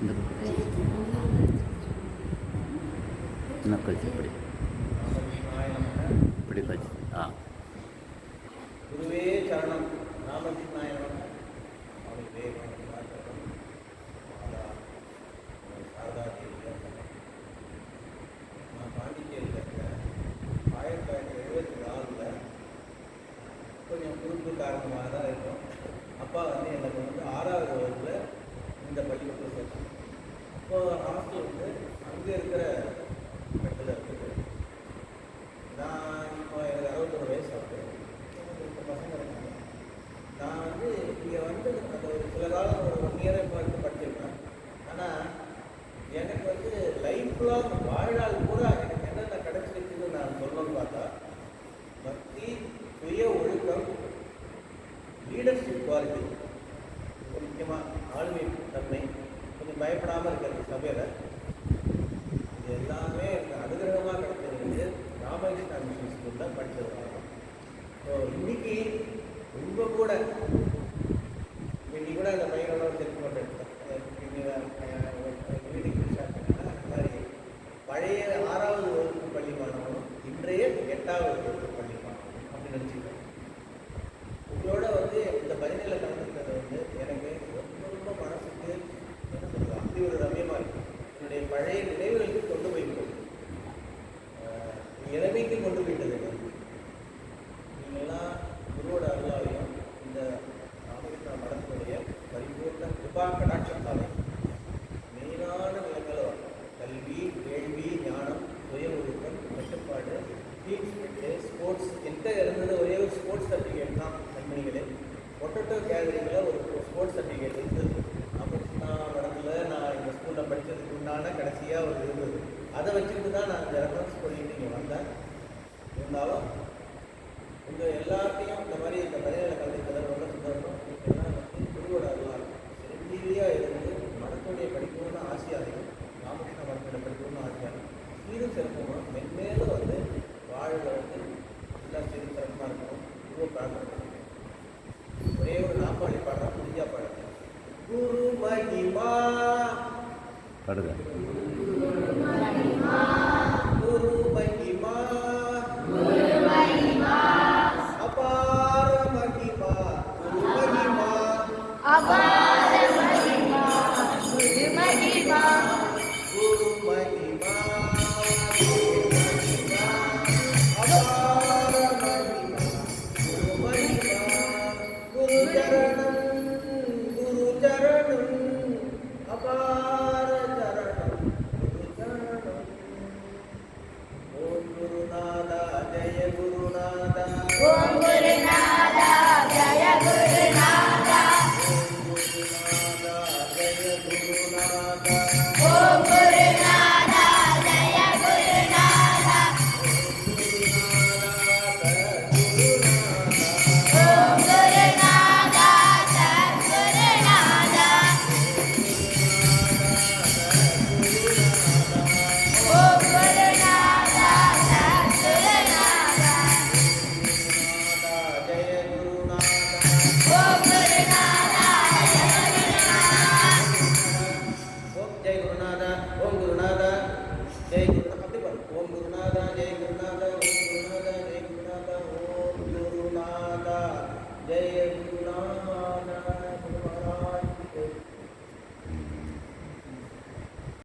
இந்த இன்னும் கழிச்சு இப்படி இப்படி கழிச்சு குருவே சரணம் ராமகிருஷ்ணாயனம் நான் பாண்டிச்சேரியில் இருக்கிறேன். 1974 கொஞ்சம் குறுக்கு காரணமாக தான் இருக்கும். அப்பா வந்து எனக்கு வந்து 6வது வகுப்பில் இந்த பள்ளிக்கூடத்தில் சேர்த்தாங்க. அப்போ ஹாஸ்டல் வந்து அங்கே இருக்கிற இடத்துல இருக்குது. நான் இப்போ எனக்கு 61 வயசு ஆகுது. இப்போ பசங்க இருக்காங்க. நான் வந்து இங்கே வந்து அந்த ஒரு சில காலம் ஒரு 1 இயரை பார்த்து படிச்சிருக்கேன். ஆனால் எனக்கு வந்து லைஃப் லாங் வாழ்நாள் பூரா எனக்கு என்னென்ன கிடைச்சிருக்குன்னு நான் சொல்லணும்னு பார்த்தா பக்தி, சுய ஒழுக்கம், லீடர்ஷிப் குவாலிட்டி, முக்கியமாக ஆளுமை தன்மை, கொஞ்சம் பயப்படாமல் இருக்கிறது சபையில், இது எல்லாமே எனக்கு அனுகிரகமாக கிடைச்சது ராமகிருஷ்ணா மிஷன் ஸ்கூலில் படித்ததுனால. ஸோ இன்னைக்கு ரொம்ப கூட இன்னைக்கு கூட அந்த பையனோட செக் பண்ண வீட்டுக்கு அந்த மாதிரி பழைய 6வது வகுப்பு பள்ளி மாணவனும் இன்றைய 8வது வகுப்பு பள்ளி மாணவனும் அப்படி நினச்சிக்கிறேன். உங்களோட வந்து இந்த பதினேழு கலந்துக்கிறது வந்து எனக்கு ரொம்ப ரொம்ப மனசுக்கு என்ன சொல்லுவாங்க அப்படி ஒரு ரம்யமாக இருக்கும். என்னுடைய பழைய நினைவுகளுக்கு கொண்டு போய்விட்டது, இளமைக்கு கொண்டு போயிட்டது. நீங்கள்லாம் குருவோட அருளாலையும் இந்த ராமகிருஷ்ணா மடத்தினுடைய பரிபூர்ண கிருபா கடாட்சத்தாலே மெயினான நிலைமையில் வரும். கல்வி, கேள்வி, ஞானம், சுய ஒழுக்கம், கட்டுப்பாடு, டீம் ஸ்பிரிட்டு, ஸ்போர்ட்ஸ் எந்த இருந்தது ஒரே ஒரு ஸ்போர்ட்ஸ் சர்டிஃபிகேட் தான் கம்பெனிகளே. பொட்டேட்டோ கேதரிங்கில் ஒரு ஸ்போர்ட்ஸ் சர்டிஃபிகேட் இருந்தது. ராமகிருஷ்ணா மடத்தில் நான் இந்த ஸ்கூலில் படித்ததுக்கு உண்டான கடைசியாக ஒரு இருந்தது. அதை வச்சுட்டு தான் நான் இந்த ரெஃபரன்ஸ் பண்ணிட்டு இங்கே வந்தேன். இருந்தாலும் உங்கள் எல்லாத்தையும் இந்த மாதிரி இந்த பதினேழு கல்விகளை ரொம்ப சந்தோஷம். எல்லாம் வந்து குருவோட அருளால் சிரஞ்சீவியாக இருந்து மடத்துடைய படிக்கணும்னு ஆசையாதையும் ராமகிருஷ்ணா மடத்தில் படிக்கணும்னு ஆசையாகும் சீரும் சிறப்புமா மென்மேலும் வந்து வாழ்வில் வந்து எல்லாம் சீரும் சிறப்பாக இருக்கணும். குருவை பிரார்த்தனை ஒரே ஒரு நாப்பாளி பாடுறா, முடிஞ்சா பாடுறேன். குரு மகிமா பாடுங்க. குரு மகிமா அபார மகிமா, குரு மகிமா அபார மகிமா, குரு மகிமா, குரு மகிமா, அபார மகிமா, குரு மகிமா, குரு சரணம், குரு சரணம், அபார சரணம், குரு சரணம். ஓம் குருநாதா ஜெய குருநாதா, ஓம் குருநாதா ஜய குருநாதா, ஓம் குருநாதா ஜெய குருநாதா,